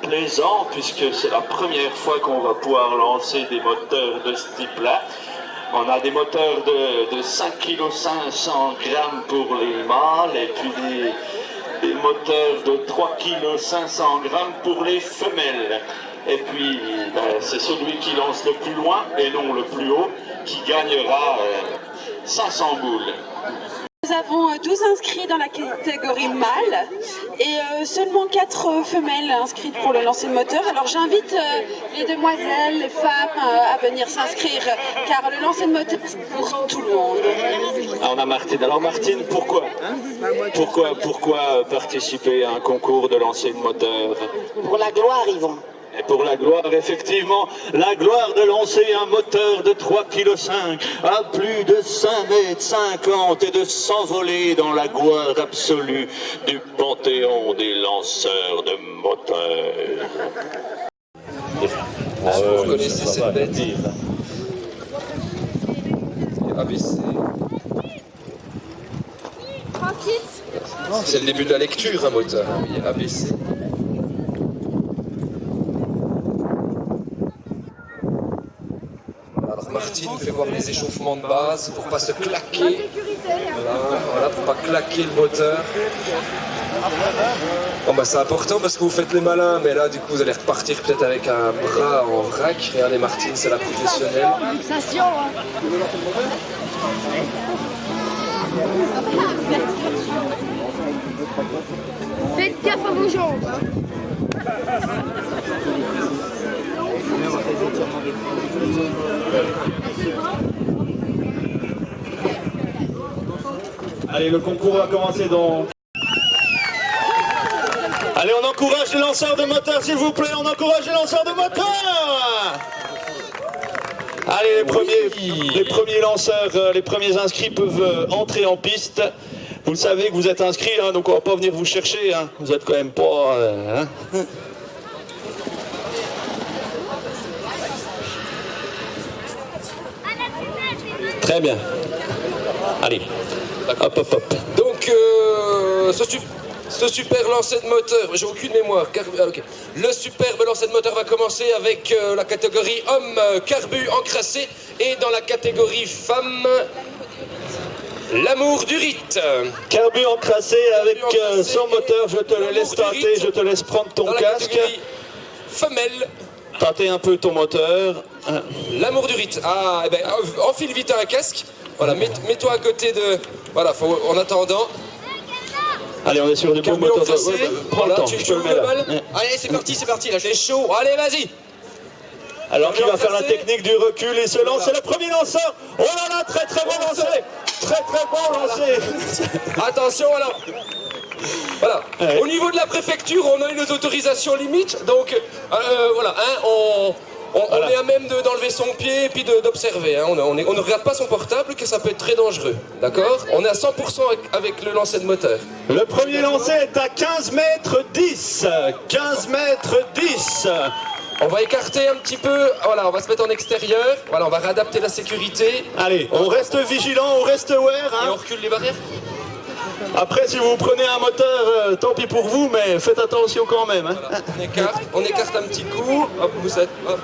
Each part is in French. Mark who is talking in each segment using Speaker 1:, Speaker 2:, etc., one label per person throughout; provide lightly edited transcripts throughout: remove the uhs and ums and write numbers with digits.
Speaker 1: plaisant puisque c'est la première fois qu'on va pouvoir lancer des moteurs de ce type-là. On a des moteurs de 5 kg 500 grammes pour les mâles et puis des moteurs de 3 kg 500 grammes pour les femelles. Et puis c'est celui qui lance le plus loin et non le plus haut qui gagnera 500 boules.
Speaker 2: Nous avons 12 inscrits dans la catégorie mâle et seulement 4 femelles inscrites pour le lancer de moteur. Alors j'invite les demoiselles, les femmes à venir s'inscrire car le lancer de moteur c'est pour tout le monde.
Speaker 1: Ah, on a Martine. Alors Martine, pourquoi participer à un concours de lancer de moteur?
Speaker 3: Pour la gloire, Yvon.
Speaker 1: Et pour la gloire, effectivement, la gloire de lancer un moteur de 3,5 kg à plus de 5,50 m et de s'envoler dans la gloire absolue du panthéon des lanceurs de moteurs.
Speaker 4: Vous connaissez cette bête ABC. C'est le début de la lecture, un moteur. Oui, ABC. Alors Martine nous fait voir les échauffements de base pour pas se claquer. Voilà, pour pas claquer le moteur. Bon bah c'est important parce que vous faites les malins, mais là du coup vous allez repartir peut-être avec un bras en vrac. Regardez Martine, c'est la professionnelle.
Speaker 5: Faites gaffe à vos jambes.
Speaker 1: Allez, le concours va commencer donc. Allez, on encourage les lanceurs de moteurs, s'il vous plaît, on encourage les lanceurs de moteurs. Allez, les premiers lanceurs, les premiers inscrits peuvent entrer en piste. Vous savez que vous êtes inscrits, hein, donc on va pas venir vous chercher, hein. Vous êtes quand même pas... hein. Très bien. Allez, hop, hop, hop.
Speaker 4: Donc, ce super lancer de moteur, j'ai aucune mémoire. Okay. Le superbe lancer de moteur va commencer avec la catégorie homme carbu encrassé et dans la catégorie femme, l'amour du rite.
Speaker 1: Carbu encrassé avec son moteur, je te le laisse tenter, je te laisse prendre ton casque.
Speaker 4: Femelle.
Speaker 1: Tâter un peu ton moteur.
Speaker 4: L'amour du rite. Ah, eh ben, enfile vite un casque. Voilà, mets-toi à côté de... Voilà, en attendant.
Speaker 1: Allez, on est sur du bon moteur. Prends le temps,
Speaker 4: tu le mets là.
Speaker 6: Allez, c'est parti, là,
Speaker 4: C'est chaud. Allez, vas-y.
Speaker 1: Alors qu'il va faire la technique du recul et se lance. C'est le premier lanceur. Oh là là, très très bon lancé. Très très bon lancé.
Speaker 4: Attention alors. Voilà. Ouais. Au niveau de la préfecture, on a une autorisation limite. Donc, voilà, hein, on est à même d'enlever son pied et puis d'observer. Hein. On ne regarde pas son portable, que ça peut être très dangereux. D'accord? On est à 100% avec le lancer de moteur.
Speaker 1: Le premier lancer est à 15 mètres 10. 15 mètres 10.
Speaker 4: On va écarter un petit peu, voilà, on va se mettre en extérieur, voilà, on va réadapter la sécurité.
Speaker 1: Allez, on reste vigilant, on reste aware. Hein.
Speaker 4: Et on recule les barrières.
Speaker 1: Après, si vous prenez un moteur, tant pis pour vous, mais faites attention quand même. Hein.
Speaker 4: Voilà, on écarte un petit coup, hop, vous êtes, hop.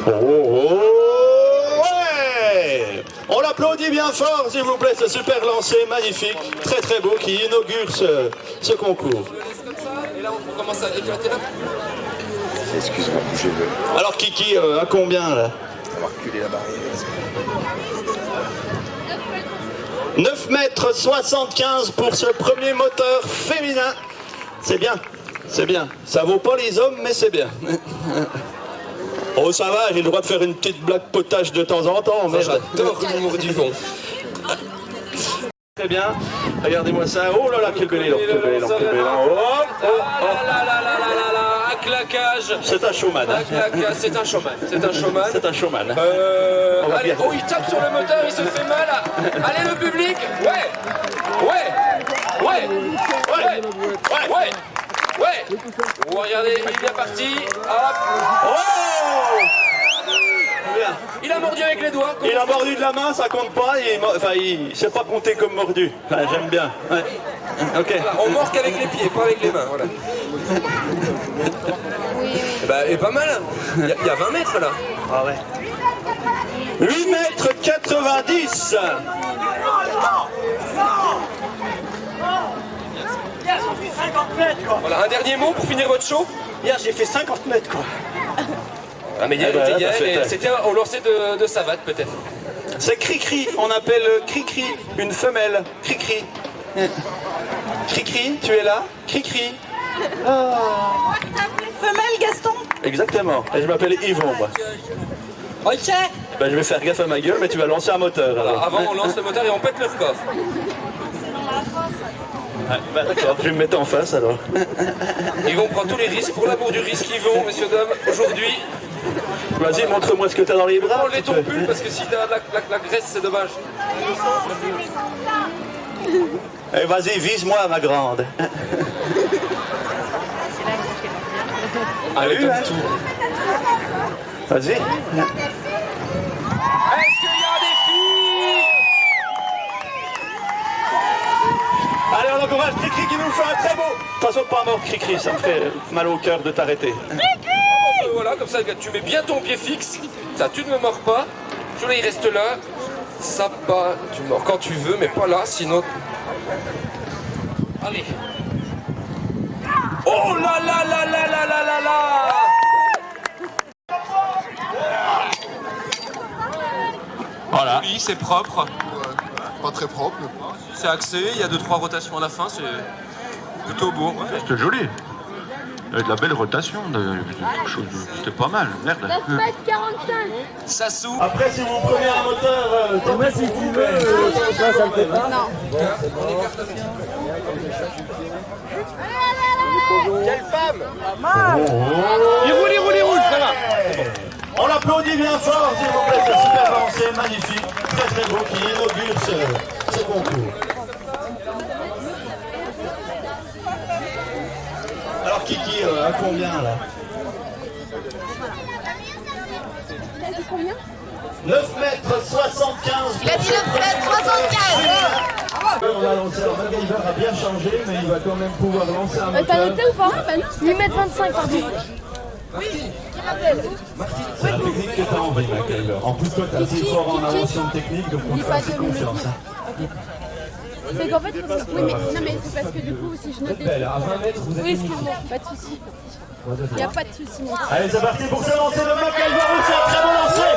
Speaker 1: Oh, ouais. On l'applaudit bien fort, s'il vous plaît, ce super lancer magnifique, très très beau, qui inaugure ce concours.
Speaker 4: Et là, on commence à éclater là.
Speaker 6: Excuse-moi, bougez-le.
Speaker 1: Alors, Kiki, à combien là?
Speaker 6: On va reculer la barrière.
Speaker 1: 9 mètres 75 pour ce premier moteur féminin. C'est bien, c'est bien. Ça vaut pas les hommes, mais c'est bien. Oh, ça va, j'ai le droit de faire une petite blague potage de temps en temps. Merde.
Speaker 4: J'adore l'humour du fond.
Speaker 1: Très bien, regardez-moi ça. Oh là là, quel bel élan, quel bel élan, quel bel élan. Oh,
Speaker 4: Un claquage.
Speaker 1: c'est un showman.
Speaker 4: Un claquage, c'est un showman. C'est un showman.
Speaker 1: C'est un showman.
Speaker 4: Allez, oh, il tape sur le moteur, il se fait mal. Allez, le public. Ouais. Oh, regardez, il est bien parti. Hop.
Speaker 1: Oh, bien.
Speaker 4: Il a mordu avec les doigts.
Speaker 1: Il a mordu de la main, ça compte pas. Il sait pas compter comme mordu. Enfin, j'aime bien. Ouais.
Speaker 5: Ok.
Speaker 4: Voilà, on morque avec les pieds, pas avec les mains, voilà. Et pas mal, il y a 20 mètres là.
Speaker 5: Ah ouais. 8 mètres 90.
Speaker 7: Hier, j'ai fait 50 mètres, quoi.
Speaker 4: Voilà, un dernier mot pour finir votre show.
Speaker 7: Hier, j'ai fait 50 mètres, quoi.
Speaker 4: Ah mais c'était au lancer de savate peut-être.
Speaker 5: C'est Cricri, on appelle Cricri, une femelle. Cricri. Cricri, tu es là? Cricri.
Speaker 2: Femelle, Gaston?
Speaker 5: Exactement. Et je m'appelle Yvon, moi.
Speaker 2: Ok.
Speaker 5: Ben, je vais faire gaffe à ma gueule, mais tu vas lancer un moteur.
Speaker 4: Alors,
Speaker 5: Alors.
Speaker 4: avant on lance le moteur et on pète le record.
Speaker 5: Ouais, bah, d'accord, je vais me mettre en face alors.
Speaker 4: Yvon prend tous les risques pour l'amour du risque. Yvon, messieurs, dames, aujourd'hui,
Speaker 5: Vas-y, montre-moi ce que t'as dans les bras.
Speaker 4: enlevez ton pull parce que si t'as la graisse c'est dommage.
Speaker 5: Eh, vas-y, vise-moi, ma grande.
Speaker 4: Allez,
Speaker 5: vu, hein?
Speaker 4: tout.
Speaker 5: Vas-y.
Speaker 4: Est-ce qu'il y a des filles?
Speaker 5: Allez, on encourage Cricri qui nous fait un très beau. De toute façon, pas mort, Cricri, ça me fait mal au cœur de t'arrêter.
Speaker 4: Voilà, comme ça, tu mets bien ton pied fixe. Ça, tu ne me mords pas. Tu il reste là. Ça, pas. Tu mords quand tu veux, mais pas là, sinon. Allez. Oh là là là là là là là là!
Speaker 8: Voilà.
Speaker 4: Oui, c'est propre.
Speaker 8: Pas très propre.
Speaker 4: C'est axé. Il y a 2-3 rotations à la fin. C'est plutôt beau.
Speaker 8: C'était joli. Il y a de la belle rotation. C'était pas mal. Merde.
Speaker 9: 9 mètres 45.
Speaker 4: Sassou.
Speaker 5: Après, si vous prenez un moteur, si tu veux, ça le fait pas.
Speaker 2: Non.
Speaker 7: Quelle femme!
Speaker 5: Il roule, ça va. On l'applaudit bien fort, s'il vous plaît, c'est super avancé, magnifique, très très beau, qui inaugure ce concours. Alors Kiki, à combien là? 9 mètres 75.
Speaker 9: Il a dit 9 mètres 75.
Speaker 5: On va lancer, alors MacGyver a bien changé, mais il va quand même pouvoir lancer un moteur.
Speaker 9: T'as noté ou pas? 8 mètres 25, pardon.
Speaker 5: C'est la technique que t'as envie, MacGyver. En plus, toi, t'es assez fort en invention de technique, donc on te fait assez confiance.
Speaker 9: C'est qu'en fait, oui, mais non, mais c'est parce que du coup, si je note des.
Speaker 5: À 20 mètres, vous êtes
Speaker 9: Oui, excuse-moi, pas de soucis. Il n'y a pas de soucis, mon gars.
Speaker 5: Allez, c'est parti pour se lancer le MacGyver, c'est un très bon lancer.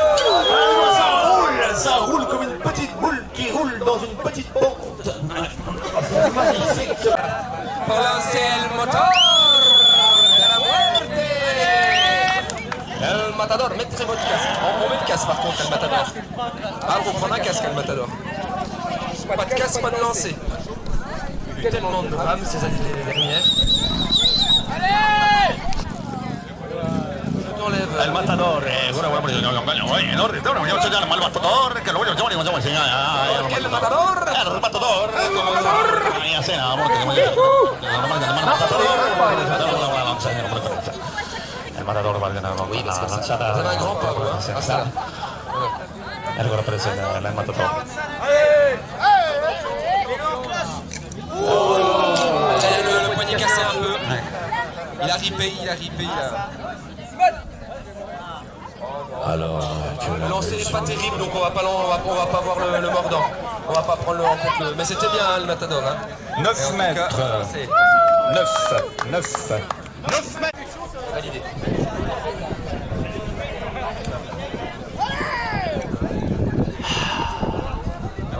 Speaker 5: Ah, ça roule comme une petite boule qui roule dans une petite pente. Magnifique.
Speaker 4: Pour lancer le moteur de la muerte. El Matador, mettez votre casque. On met le casque par contre, El Matador. Ah, faut prendre un casque, El Matador. Pas de casque, pas de lancer. Il y a eu tellement de drames ces années dernières. Allez! T'enlèves.
Speaker 8: El Matador, bueno,
Speaker 4: Quel Matador!
Speaker 8: El Matador. El Matador va a ganar
Speaker 4: Oui, parce que
Speaker 8: la
Speaker 4: ça
Speaker 8: lanzada.
Speaker 4: un grand pas, hein. Ah, ça.
Speaker 8: El gol aparece en el Matador.
Speaker 4: Le poignet cassé un peu. Il a ripé,
Speaker 8: Alors,
Speaker 4: Le lancer n'est pas terrible, donc on va pas voir le mordant. On va pas prendre en compte mais c'était bien, hein, le Matador. Hein.
Speaker 8: 9 mètres.
Speaker 4: C'est
Speaker 8: 9 mètres.
Speaker 4: validé.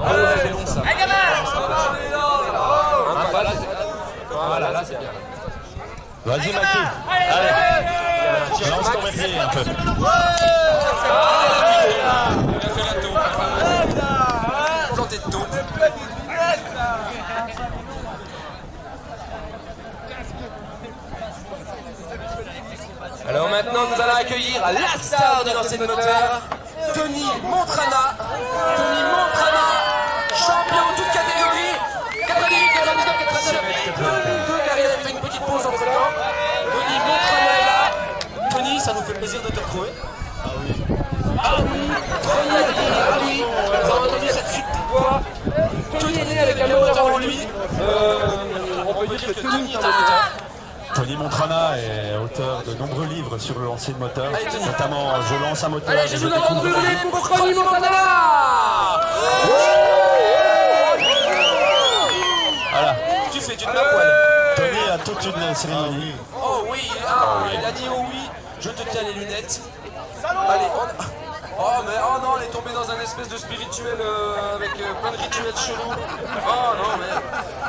Speaker 4: Ah, c'est long ça. Voilà, là c'est bien.
Speaker 8: Vas-y, Maki. Allez, lance ton métier un peu.
Speaker 4: Planté de taux. Alors maintenant nous allons accueillir la star du lancer de moteur, Tony Montrana. Tony Montrana, champion de toute catégorie, 98, 99, 99, 22, car il avait fait une petite pause entre temps. Tony Montrana est là. Tony, ça nous fait plaisir de te retrouver. Ah oui, Tony, ah oui, nous avons entendu cette chute de bois. Tony Tony est né avec un moteur en lui. On peut dire que Tony est un moteur.
Speaker 5: Tony Montrana est auteur de nombreux livres sur le lancer de moteur, notamment Je lance un moteur.
Speaker 4: Allez, je vous demande de brûler pour Tony Montana.
Speaker 5: Voilà.
Speaker 4: Tu fais du de ma poêle.
Speaker 5: Tony a toute une cérémonie.
Speaker 4: Oh oui, il a dit oh oui, je te tiens les lunettes. Allez, oh non, elle est tombée dans un espèce de spirituel avec plein de rituels chelous. Oh non, mais...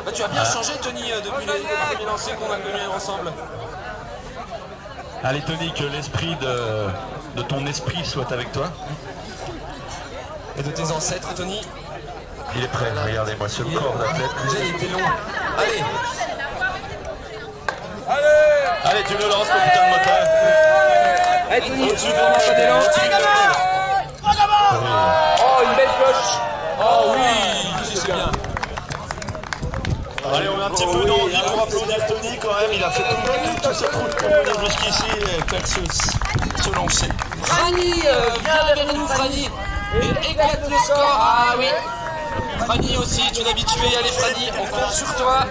Speaker 4: Bah, tu as bien changé, Tony, depuis les premiers lancers qu'on a connus ensemble.
Speaker 5: Allez Tony, que l'esprit de ton esprit soit avec toi.
Speaker 4: Et de tes ancêtres, Tony.
Speaker 5: Il est prêt, regardez-moi ce corps d'athlète.
Speaker 4: Déjà, il était long. Allez.
Speaker 5: Allez, tu le lances, le putain de moteur.
Speaker 4: Allez, Tony, au-dessus de la Oh, une belle cloche. Oh oui, c'est bien.
Speaker 5: Allez, on a un petit peu d'envie pour applaudir Tony quand même. Il a fait toute cette route pour venir jusqu'ici et faire se lancer.
Speaker 4: Franny, viens vers nous, Franny. Et éclate le score. Ah oui. Franny aussi, tu es habitué. Allez, Franny, on compte sur toi.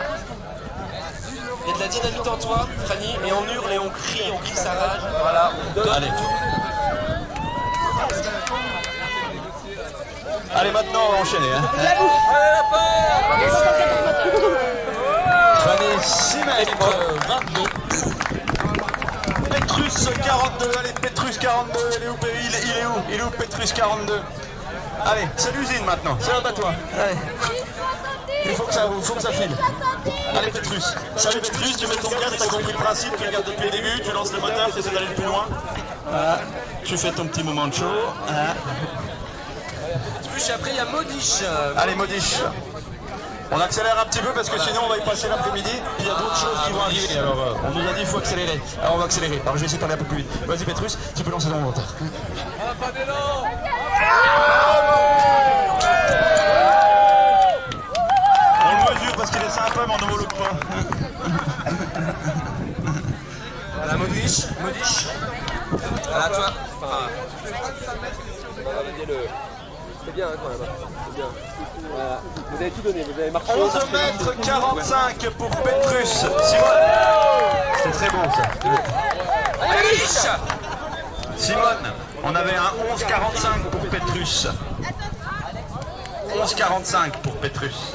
Speaker 4: Il y a de la dynamite en toi, Franny, et on hurle et on crie sa rage. Voilà, on donne.
Speaker 5: Allez. Allez, maintenant on va enchaîner. Hein. Franny, 6 mètres 22. Petrus 42, allez Petrus 42, il est où il est où Petrus 42. Allez, c'est l'usine maintenant, c'est un battoir. Allez. Il faut que ça file. Allez Petrus. Salut Petrus, tu mets ton casque, t'as compris le principe, tu regardes depuis le début, tu lances le moteur, tu essaies d'aller le plus loin. Voilà. Tu fais ton petit moment de show. Voilà.
Speaker 4: Et après il y a Modish.
Speaker 5: Allez Modish. On accélère un petit peu parce que sinon on va y passer l'après-midi. Puis il y a d'autres choses qui vont arriver. Alors on nous a dit qu'il faut accélérer. Alors on va accélérer. Alors je vais essayer d'aller un peu plus vite. Vas-y Petrus, tu peux lancer ton moteur.
Speaker 4: Pas d'élan.
Speaker 5: On le mesure parce qu'il est sympa mais on ne homologue pas.
Speaker 4: Voilà Modish. Voilà toi. C'est bien quand même. C'est bien. Voilà. Vous avez tout donné, vous avez marché.
Speaker 5: 11 mètres 45 pour Petrus. Simon. C'est très bon ça. Simone, on avait un 11,45 pour Petrus. 11,45 pour Petrus.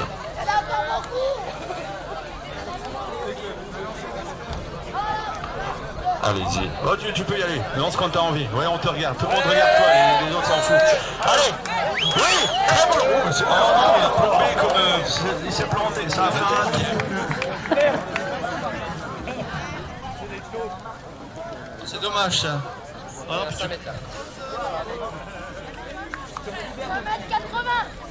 Speaker 5: Allez-y. Oh, tu peux y aller. Lance quand t'as envie. Ouais, on te regarde. Tout le monde regarde toi. Les autres s'en foutent. Allez. Oui. Très bon. Oh, non, il a plombé comme... il s'est planté. Ça a fait un... C'est dommage ça.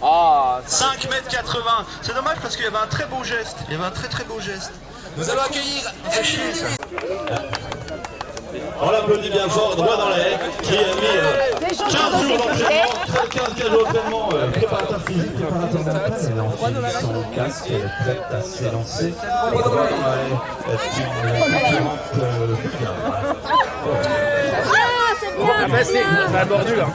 Speaker 5: Oh, 5 mètres 80. C'est dommage parce qu'il y avait un très beau geste. Il y avait un très beau geste.
Speaker 4: Nous allons accueillir.
Speaker 5: C'est chier ça. On l'applaudit bien fort, droit dans l'air, qui a mis 15 jours d'entraînement, 15 jours d'entraînement, préparateur physique, préparateur mental, elle enfile son casque, elle est prête à s'élancer. Elle est une concurrente bulgare.
Speaker 7: Ah bah c'est la bordure.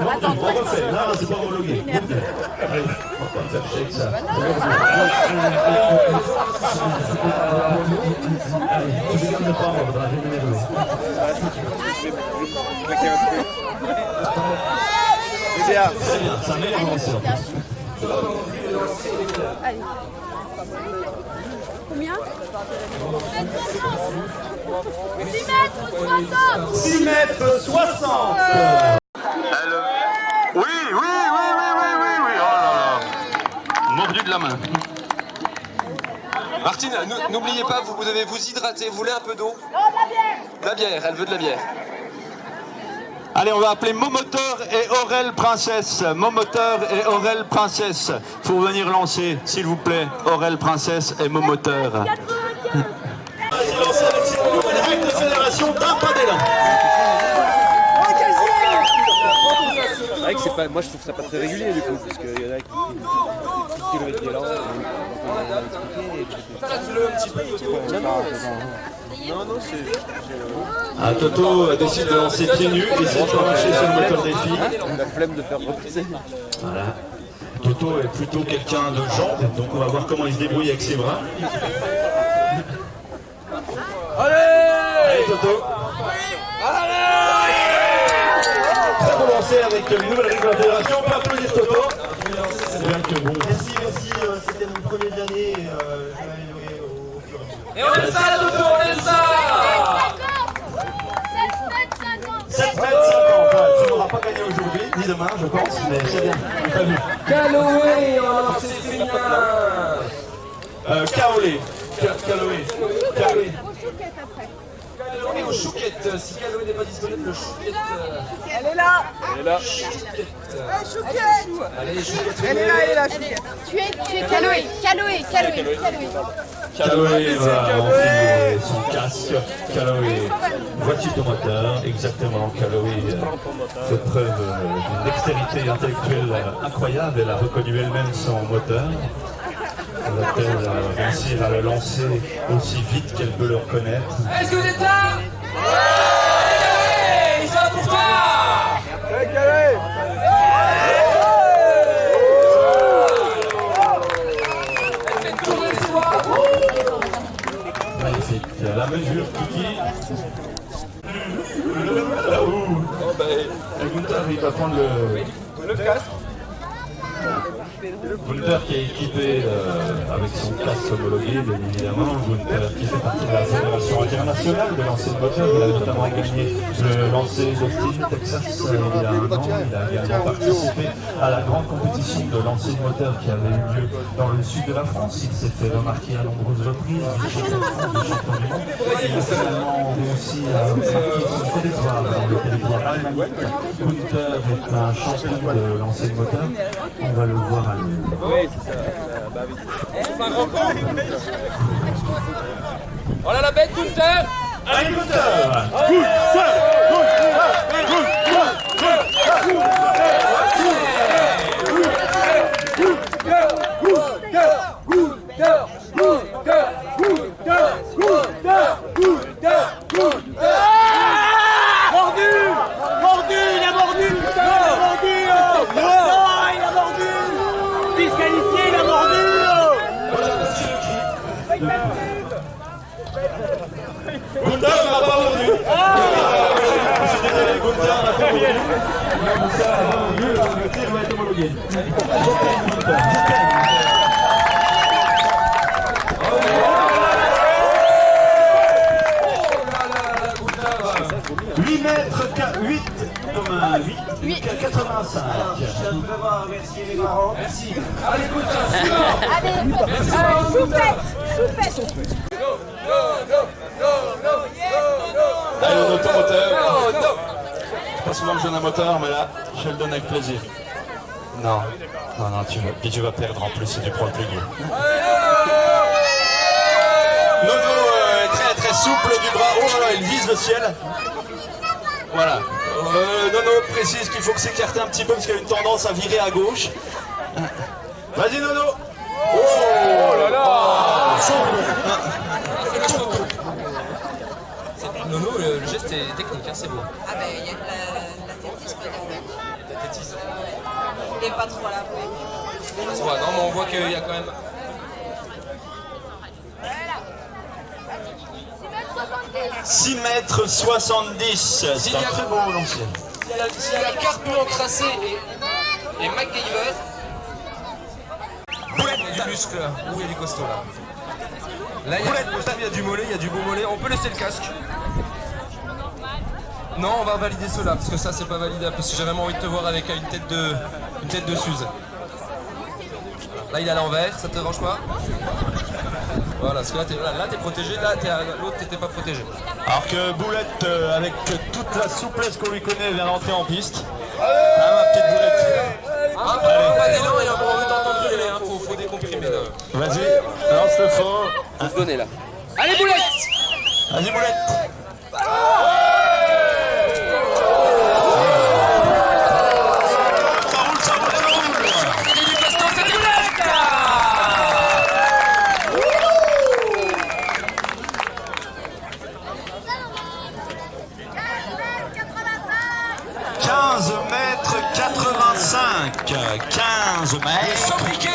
Speaker 5: On refait, là c'est pas homologué. Allez, on va faire shake ça. Allez, tu regardes pas en ordre,
Speaker 7: C'est bien,
Speaker 5: ça met les lancers.
Speaker 9: Allez. Combien
Speaker 5: 6 mètres 60. Oui. Oh là là. Mordu de la main.
Speaker 4: Martine, n'oubliez pas, vous devez vous hydrater. Vous voulez un peu d'eau? Non, de la bière. De la bière, elle veut de la bière.
Speaker 5: Allez, on va appeler Momoteur et Aurel Princesse. Momoteur et Aurel Princesse. Faut venir lancer, s'il vous plaît, Aurel Princesse et Momoteur. Lancé avec cette nouvelle règle de fédération d'un pas d'élan.
Speaker 7: C'est vrai que c'est pas, moi je trouve ça pas très régulier du coup, parce qu'il y en a qui kilomètres d'élan, non, c'est...
Speaker 5: Toto décide de lancer pieds nus et c'est de marcher sur le moteur des filles.
Speaker 7: La flemme de faire repousser.
Speaker 5: Voilà. Toto est plutôt quelqu'un de jambes, donc on va voir comment il se débrouille avec ses bras. Allez Toto. Ça a commencé avec une nouvelle règle de la fédération, on peut applaudir Toto. C'est bien que bon.
Speaker 10: Merci, c'était mon premier de l'année et je vais améliorer au fur et à mesure.
Speaker 4: Et on aime ça, Toto, on aime ça.
Speaker 5: 7 mètres 50, tu n'auras pas gagné aujourd'hui, ni demain je pense, mais c'est bien, t'as vu.
Speaker 4: Calloway en lancé féminin.
Speaker 5: Calloway.
Speaker 4: Calloway au chouquette. Si Calloway n'est pas disponible, le chouquette.
Speaker 11: Elle est là.
Speaker 4: Chouquette.
Speaker 11: Allez,
Speaker 4: Chouquette.
Speaker 11: elle est là, Chouquette.
Speaker 9: Tu es Calloway.
Speaker 5: Calloway va enfiler son casque. Calloway, voici ton moteur, exactement. Calloway fait preuve d'une dextérité intellectuelle incroyable. Elle a reconnu elle-même son moteur. Va-t-elle réussir à le lancer aussi vite qu'elle peut le reconnaître?
Speaker 4: Est-ce que vous êtes là? Ouais, ça va pour toi.
Speaker 5: Magnifique. La mesure Kiki. Gunther, il va prendre le casque. Gunther qui est équipé avec son casque homologué, bien évidemment. Gunther qui fait partie de la Fédération internationale de lancer de moteur. Il a notamment gagné le lancer d'Austin, Texas, il y a un an. Il a également participé à la grande compétition de lancer de moteur qui avait eu lieu dans le sud de la France. Il s'est fait remarquer à nombreuses reprises, champion de France, champion du monde. Il a finalement réussi à marquer son territoire dans le territoire allemand. Gunther est un champion de lancer de moteur. On va le voir à l'heure.
Speaker 7: Oui, c'est ça. Bah oui.
Speaker 4: Voilà la bête, Gunther.
Speaker 5: Allez, Gunther! Gunther n'a pas mordu. Je suis désolé, Gunther n'a pas mordu. Gunther n'a pas mordu, le tir va être homologué. 8 mètres 8 comme un 8 85.
Speaker 10: Je voudrais remercier les parents.
Speaker 4: Merci. Allez, Gunther, suivant.
Speaker 9: Allez, choupette.
Speaker 5: Allez, on automoteur. C'est pas souvent que je donne un moteur, mais là, je le donne avec plaisir. Non, tu vas perdre en plus, c'est du pro le plus gros. Nono est très souple du bras. Oh là là, il vise le ciel. Voilà. Nono précise qu'il faut que s'écarter un petit peu parce qu'il a une tendance à virer à gauche. Vas-y Nono. Oh là là.
Speaker 4: Nono, le geste est technique, hein, c'est beau.
Speaker 11: Ah ben, il y a de l'athlétisme dedans.
Speaker 4: L'athlétisme.
Speaker 11: Il n'est pas trop à la fois.
Speaker 4: Ça se voit, non, mais on voit qu'il y a quand même...
Speaker 5: 6 mètres 70. C'est un très beau lancier.
Speaker 4: S'il y a Carpeau tracé et MacGyver, il y a du muscle là, où il est costaud là. Là, il y a du mollet, il y a du beau mollet. On peut laisser le casque. Non, on va valider cela, parce que ça, c'est pas validable, parce que j'ai vraiment envie de te voir avec une tête de Suze. Là, il est à l'envers, ça te dérange pas? Voilà, parce que là, t'es protégé, là, l'autre, t'étais pas protégé.
Speaker 5: Alors que Boulette, avec toute la souplesse qu'on lui connaît, vient d'entrer en piste. Ah, ma petite Boulette.
Speaker 4: Pas d'élan et on veut t'entendre gueuler, hein, faut décomprimer là.
Speaker 5: Vas-y, lance le faux.
Speaker 7: On se donner là.
Speaker 4: Allez, Boulette!
Speaker 5: Vas-y, Boulette. 15 mètres 85. 15 mètres.
Speaker 4: Sobriquet.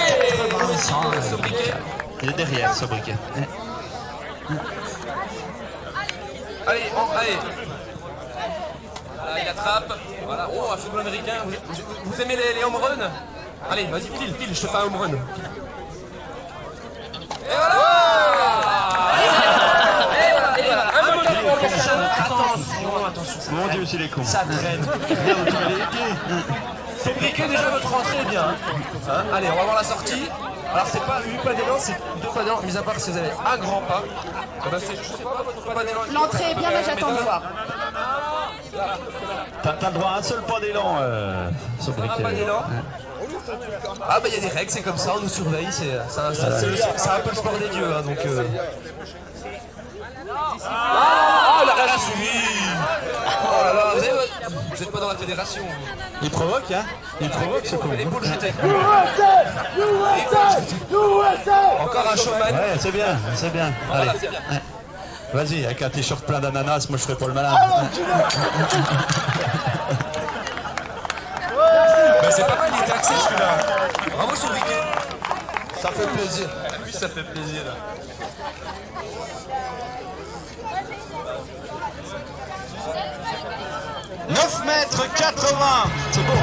Speaker 5: 85. Il est derrière, Sobriquet.
Speaker 4: Allez, allez. Voilà, il attrape. Voilà. Oh, un football américain. Vous aimez les home runs? Allez, vas-y, file, je te fais un home run. Et voilà. Et voilà. Un moteur pour le prochain.
Speaker 5: Attention. Mon Dieu, c'est les cons.
Speaker 10: Ça traîne.
Speaker 4: Sobriquet, déjà votre rentrée est bien. Hein, allez, on va voir la sortie. Alors c'est pas 8 pas d'élan, c'est 2 pas d'élan, mis à part si vous avez un grand pas. Eh ben, c'est, je sais pas, votre pas d'élan.
Speaker 9: L'entrée est bien, mais j'attends de voir.
Speaker 5: T'as le droit à un seul pas d'élan, Sobriquet.
Speaker 4: Un pas d'élan. Ah bah il y a des règles, c'est comme ça, on nous surveille, c'est un peu le sport des dieux, hein, donc... Ah, la rage a suivi. Oh là là, vous êtes pas dans la fédération.
Speaker 5: Il provoque, hein. Il provoque ce con.
Speaker 4: L'épaule jetée. Encore un showman.
Speaker 5: Ouais, c'est bien, c'est bien. Allez. Ouais. Vas-y, avec un t-shirt plein d'ananas, moi je ferai pas le malin.
Speaker 4: Ben, c'est pas mal, il était axé celui-là. Bravo Sobriquet. Ça fait plaisir. Oui, ça fait plaisir.
Speaker 5: 9 mètres 80. C'est bon, 9,80.